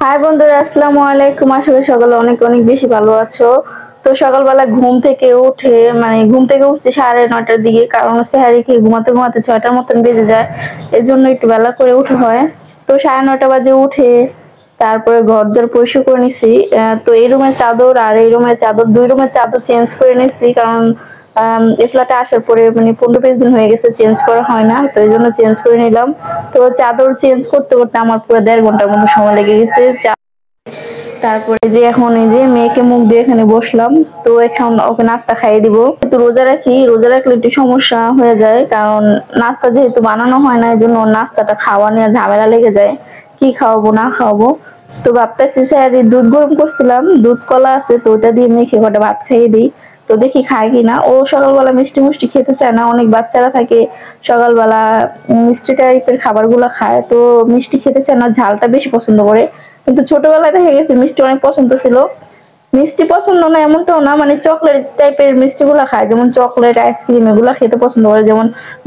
High বন্ধুরা, আসসালামু আলাইকুম। আশা করি সকালে অনেক অনেক বেশি ভালো আছো। তো সকালবেলা ঘুম থেকে উঠে ঘুম থেকে উঠছি 9:30টার দিকে, কারণ সেহারি খেয়ে ঘুমাতে ঘুমাতে 6টার মতন বেজে যায়। এর জন্য একটু বেলা করে উঠা হয়। তো 9:30 বাজে উঠে তারপরে ঘর দর পরিষ্কার করে নিছি। তো এই রুমের চাদর আর এই রুমের চাদর, দুই রুমের চাদর চেঞ্জ করে নিছি, কারণ এই ফ্ল্যাটে আসার পরে 15-20 দিন হয়ে গেছে চেঞ্জ করা হয় না, তো এই জন্য চেঞ্জ করে নিলাম। তো চাদর চেঞ্জ করতে করতে আমার পুরো 1.5 ঘন্টার মতো সময় লেগে গেছে। তারপরে যে এখন এই যে মেয়েকে মুখ দিয়ে এখানে বসলাম। তো এখন ওকে নাস্তা খাইয়ে দিব। তো রোজা রাখি, রোজা রাখলে একটু সমস্যা হয়ে যায়, কারণ নাস্তা যেহেতু বানানো হয় না, এই জন্য নাস্তাটা খাওয়া নিয়ে ঝামেলা লেগে যায়, কি খাওয়াবো না খাওয়াবো। তো ভাবতেছি স্যার দুধ গরম করছিলাম, দুধ কলা আছে, তো ওটা দিয়ে মেখে কটা ভাত খাইয়ে দিই। তো দেখি খায় কিনা। ও সকালবেলা মিষ্টি মিষ্টি খেতে চায় না, অনেক বাচ্চারা থাকে সকালবেলা মিষ্টি টাইপের খাবার গুলা খায়, তো মিষ্টি খেতে চায় না, ঝালটা বেশি পছন্দ করে। কিন্তু ছোটবেলায় দেখা গেছে মিষ্টি অনেক পছন্দ ছিল। মিষ্টি পছন্দ না এমনটাও না, চকলেট টাইপের মিষ্টি গুলা খায়, যেমন চকলেট আইসক্রিম এগুলা খেতে পছন্দ করে, যেমন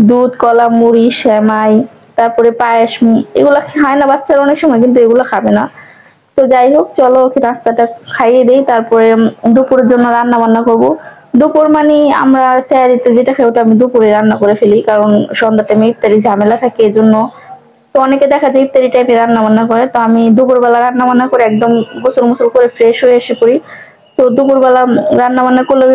দুধ কলা মুড়ি সেমাই, তারপরে পায়েস, এগুলা খায় না বাচ্চারা অনেক সময়, কিন্তু এগুলা খাবে না। তো যাই হোক, চলো ওকে নাস্তাটা খাইয়ে দেই, তারপরে দুপুরের জন্য রান্না বান্না করব। দুপুর আমরা স্যারিতে যেটা খাই ওটা আমি দুপুরে রান্না করে ফেলি, কারণ সন্ধ্যা টাইমে ইফতারি ঝামেলা থাকে এজন্য। তো অনেকে দেখা যায় ইফতারি টাইপের রান্না বান্না করে, তো আমি দুপুরবেলা রান্না বান্না করে একদম গোসল মোসল করে ফ্রেশ হয়ে এসে পড়ি। তো দুপুরবেলা রান্না বান্না করলে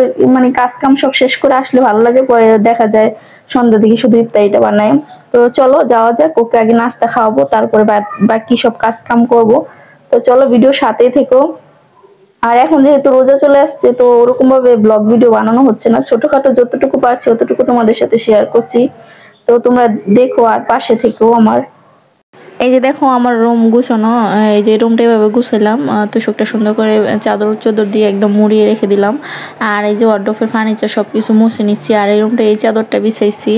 কাজ কাম সব শেষ করে আসলে ভালো লাগে, পরে দেখা যায় সন্ধ্যার দিকে শুধু ইফতারিটা বানাই। তো চলো যাওয়া যাক, ওকে আগে নাস্তা খাওয়াবো, তারপরে বাকি সব কাজ কাম করবো। তো চলো ভিডিও সাথেই থেকো। আর এখন যেহেতু রোজা চলে আসছে, তো ওরকম ভাবে ব্লগ ভিডিও বানানো হচ্ছে না, ছোটখাটো যতটুকু পারছি ততটুকু তোমাদের সাথে শেয়ার করছি। তো তোমরা দেখো আর পাশে থেকেও আমার। এই যে দেখো আমার রুম গুছানো, এই যে রুমটা এভাবে গুছাইলাম, তোষকটা সুন্দর করে চাদর দিয়ে একদম মুড়িয়ে রেখে দিলাম। আর এই যে ওয়ার্ডরোবের ফার্নিচার সব কিছু মুছে নিচ্ছি, আর এই রুমটা এই চাদরটা বিছাইছি।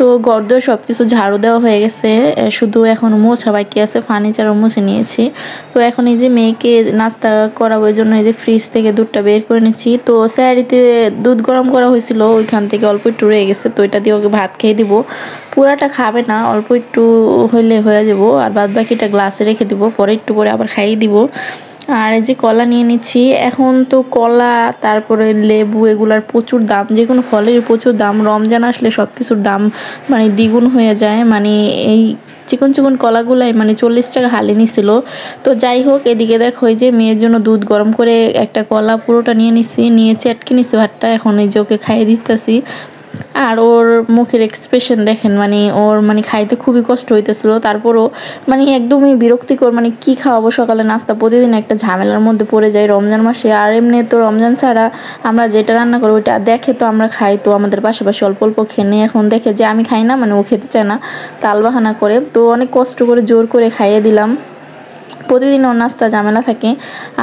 তো ঘরদোর সব কিছু ঝাড়ু দেওয়া হয়ে গেছে, শুধু এখন মোছা বাকি আছে, ফার্নিচারও মুছে নিয়েছি। তো এখন এই যে মেয়েকে নাস্তা করাবো, ওই জন্য এই যে ফ্রিজ থেকে দুধটা বের করে নিচ্ছি। তো স্যারিতে দুধ গরম করা হয়েছিল, ওইখান থেকে অল্প একটু রয়ে গেছে, তো এটা দিয়ে ওকে ভাত খেয়ে দিব। পুরাটা খাবে না, অল্প একটু হইলে হয়ে যাব, আর বাদ বাকিটা গ্লাসে রেখে দিব, পরে একটু পরে আবার খাইয়ে দিব। আর এই যে কলা নিয়ে নিচ্ছি। এখন তো কলা, তারপরে লেবু, এগুলার প্রচুর দাম, যে কোনো ফলের প্রচুর দাম। রমজান আসলে সব কিছুর দাম দ্বিগুণ হয়ে যায়। এই চিকন চিকন কলাগুলাই 40 টাকা হালি নিছিল। তো যাই হোক, এদিকে দেখো এই যে মেয়ের জন্য দুধ গরম করে একটা কলা পুরোটা নিয়ে নিছি, নিয়ে চেটকে নিছি ভাতটা, এখন এই যে ওকে খাইয়ে দিতেছি। আর ওর মুখের এক্সপ্রেশন দেখেন, ওর খাইতে খুবই কষ্ট হইতেছিল, তারপরও একদমই বিরক্তিকর, কি খাওয়াবো সকালে নাস্তা, প্রতিদিন একটা ঝামেলার মধ্যে পড়ে যায় রমজান মাসে। আর এমনি তো রমজান ছাড়া আমরা যেটা রান্না করি ওইটা দেখে তো আমরা খাই, তো আমাদের পাশাপাশি অল্প অল্প খেয়ে, এখন দেখে যে আমি খাই না, ও খেতে চায় না, তালবাহানা করে, তো অনেক কষ্ট করে জোর করে খাইয়ে দিলাম। প্রতিদিন ওর নাস্তা ঝামেলা থাকে।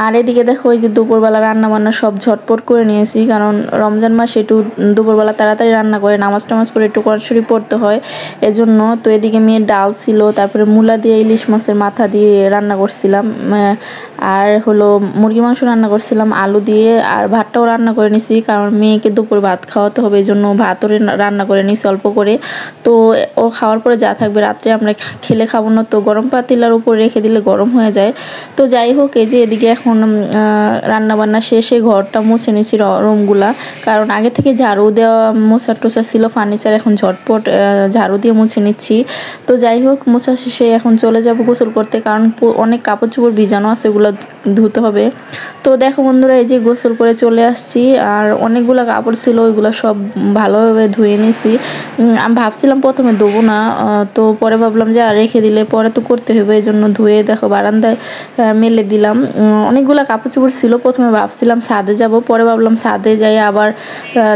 আর এদিকে দেখো এই যে দুপুরবেলা রান্না বান্না সব ঝটপট করে নিয়েছি, কারণ রমজান মাসে একটু দুপুরবেলা তাড়াতাড়ি রান্না করে নামাজ টামাজ পরে একটু কোরআন পড়তে হয় এজন্য। তো এদিকে মেয়ের ডাল ছিল, তারপরে মূলা দিয়ে ইলিশ মাছের মাথা দিয়ে রান্না করছিলাম, আর হলো মুরগি মাংস রান্না করছিলাম আলু দিয়ে, আর ভাতটাও রান্না করে নিছি, কারণ মেয়েকে দুপুর ভাত খাওয়াতে হবে, এই জন্য ভাতও রান্না করে নিছি অল্প করে। তো ও খাওয়ার পরে যা থাকবে রাত্রে আমরা খেলে খাবো না, তো গরম পাতিলার উপর রেখে দিলে গরম হয়ে যায়। তো যাই হোক, এই যে এদিকে এখন রান্না বান্না শেষে ঘরটা মুছে নিছি, রুমগুলা, কারণ আগে থেকে ঝাড়ু দেওয়া মোছা টোছা ছিল ফার্নিচার, এখন ঝটপট ঝাড়ু দিয়ে মুছে নিচ্ছি। তো যাই হোক, মোছা শেষে এখন চলে যাব গোসল করতে, কারণ অনেক কাপড় চোপড় ভিজানো আছে, এগুলো ধুতে হবে। তো দেখো বন্ধুরা, এই যে গোসল করে চলে আসছি, আর অনেকগুলো কাপড় ছিল, ওইগুলো সব ভালোভাবে ধুয়ে নিছি। আমি ভাবছিলাম প্রথমে ধোবো না, তো পরে ভাবলাম যে রেখে দিলে পরে তো করতে হবে, এই জন্য ধুয়ে দেখো বারান্দায় মেলে দিলাম। অনেকগুলো কাপড় চোপড় ছিল, প্রথমে ভাবছিলাম ছাদে যাব, পরে ভাবলাম ছাদে যাই আবার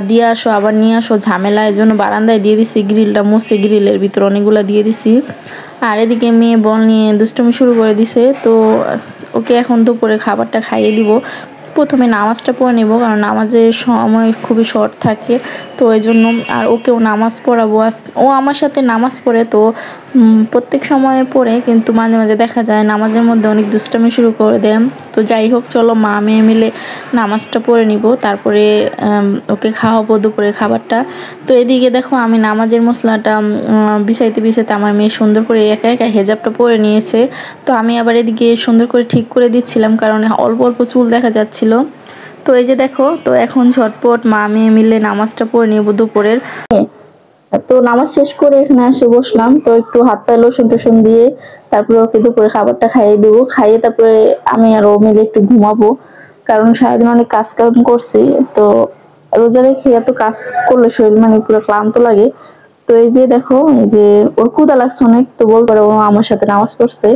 দিয়ে আসো, আবার নিয়ে আসো, ঝামেলা, এই জন্য বারান্দায় দিয়ে দিছি, গ্রিলটা মুছে গ্রিলের ভিতর অনেকগুলো দিয়ে দিছি। আর এদিকে মেয়ে বল নিয়ে দুষ্টুমি শুরু করে দিছে, তো ওকে এখন দুপুরে খাবারটা খাইয়ে দিব। প্রথমে নামাজটা পড়ে নেব, কারণ নামাজের সময় খুবই শর্ট থাকে, তো এই জন্য। আর ওকেও নামাজ পড়াবো, ও আমার সাথে নামাজ পড়ে, তো প্রত্যেক সময়ে পড়ে, কিন্তু মাঝে মাঝে দেখা যায় নামাজের মধ্যে অনেক দুষ্টামি শুরু করে দেন। তো যাই হোক, চলো মা মেয়ে মিলে নামাজটা পড়ে নিব, তারপরে ওকে খাওয়াবো দুপুরে খাবারটা। তো এদিকে দেখো আমি নামাজের মশলাটা বিছাইতে বিছাইতে আমার মেয়ে সুন্দর করে একা একা হেজাবটা পরে নিয়েছে। তো আমি আবার এদিকে সুন্দর করে ঠিক করে দিচ্ছিলাম, কারণ অল্প অল্প চুল দেখা যাচ্ছিল। তো এই যে দেখো, তো এখন ঝটপট মা মেয়ে মিলে নামাজটা পড়ে নিব দুপুরের। তো নামাজ শেষ করে এখানে এসে বসলাম, তো একটু হাত পায়ে লোশন টোশন দিয়ে তারপরে ওকে দুপুরে খাবারটা খাইয়ে দেবো, খাইয়ে তারপরে আমি আর ও মিলে একটু ঘুমাবো, কারণ সারাদিন অনেক কাজ কাম করছি। তো রোজা রেখে এত কাজ করলে শরীর মানে পুরো ক্লান্ত লাগে। তো এই যে দেখো, এই যে ওর ক্ষুধা লাগছে অনেক, তো বলতে পারো ও আমার সাথে নামাজ পড়ছে।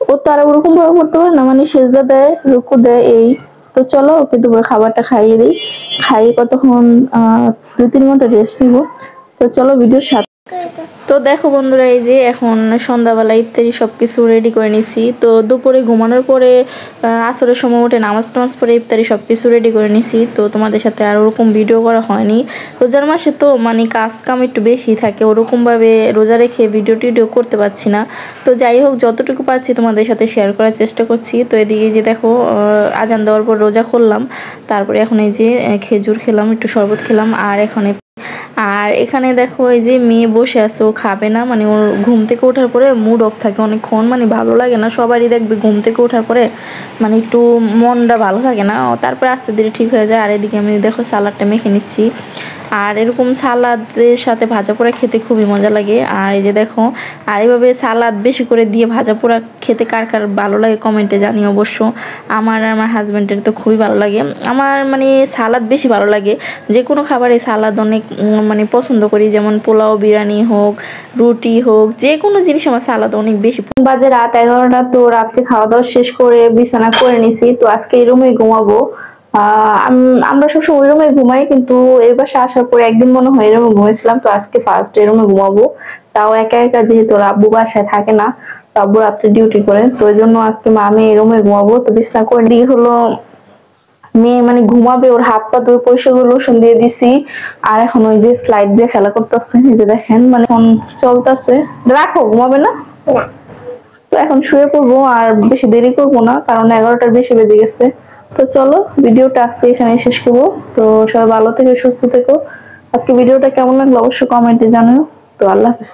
ও তো আর ওরকম ভাবে পড়তে পারে না, মানে সেজদা দেয় রুকু দেয় এই। তো চলো ওকে দুপুরে খাবারটা খাইয়ে দিই, খাইয়ে কতক্ষণ 2-3 ঘন্টা রেস্ট নিবো। তো চলো ভিডিওর সাথে। তো দেখো বন্ধুরা, এই যে এখন সন্ধ্যাবেলা ইফতারি সব কিছু রেডি করে নিছি। তো দুপুরে ঘুমানোর পরে আসরের সময় উঠে নামাজ টামাজ পরে ইফতারি সব কিছু রেডি করে নিছি। তো তোমাদের সাথে আর ওরকম ভিডিও করা হয়নি, রোজার মাসে তো মানে কাজ কাম একটু বেশি থাকে, ওরকমভাবে রোজা রেখে ভিডিও টিডিও করতে পারছি না। তো যাই হোক, যতটুকু পারছি তোমাদের সাথে শেয়ার করার চেষ্টা করছি। তো এদিকে যে দেখো, আজান দেওয়ার পর রোজা খুললাম, তারপরে এখন এই যে খেজুর খেলাম, একটু শরবত খেলাম। আর এখানে দেখো, এই যে মেয়ে বসে আছে, ও খাবে না, মানে ওর ঘুম থেকে ওঠার পরে মুড অফ থাকে অনেকক্ষণ, মানে ভালো লাগে না। সবারই দেখবে ঘুম থেকে ওঠার পরে মানে একটু মনটা ভালো থাকে না, তারপরে আস্তে ধীরে ঠিক হয়ে যায়। আর এদিকে আমি দেখো সালাডটা মেখে নিচ্ছি, আর এরকম সালাদের সাথে ভাজা পোড়া খেতে খুবই মজা লাগে। আর এই যে দেখো, আর এইভাবে সালাদ বেশি করে দিয়ে ভাজা পোড়া খেতে কার কার ভালো লাগে কমেন্টে জানিও অবশ্য। আমার আর আমার হাজব্যান্ডের তো খুবই ভালো লাগে। আমার মানে সালাদ বেশি ভালো লাগে, যে কোনো খাবারে সালাদ অনেক মানে পছন্দ করি, যেমন পোলাও বিরিয়ানি হোক, রুটি হোক, যে কোনো জিনিস আমার সালাদ অনেক বেশি। বাজে রাত 11টা, তো রাত্রে খাওয়া দাওয়া শেষ করে বিছানা করে নিছি। তো আজকে এই রুমে ঘুমাবো। আমরা সবসময় ওই রুমে ঘুমাই, কিন্তু এই বাসা আসার পরে একদিন মনে হয় এই রুমে ঘুমাইছিলাম। তো আজকে ফার্স্ট এই রুমে ঘুমাবো, তাও একা একা, যেহেতু আব্বু বাসায় থাকে না, তো আব্বু রাত্রে ডিউটি করে, তো ওই জন্য আজকে আমি এই রুমে ঘুমাবো। তো বিছানা করে দিয়ে হলো মেয়ে মানে ঘুমাবে, ওর হাত পা ধুয়ে পরিষ্কার করে লোশন দিয়ে দিছি। আর এখন ওই যে স্লাইড দিয়ে খেলা করতেছে, এই যে দেখেন, মানে এখন চলতেছে। রাখো, ঘুমাবে না। তো এখন শুয়ে পড়বো, আর বেশি দেরি করবো না, কারণ 11টার বেশি বেজে গেছে। তো চলো ভিডিওটা আজকে এখানে শেষ করবো। তো সবাই ভালো থেকো, সুস্থ থেকো। আজকে ভিডিওটা কেমন লাগলো অবশ্যই কমেন্টে জানাও। তো আল্লাহ হাফেজ।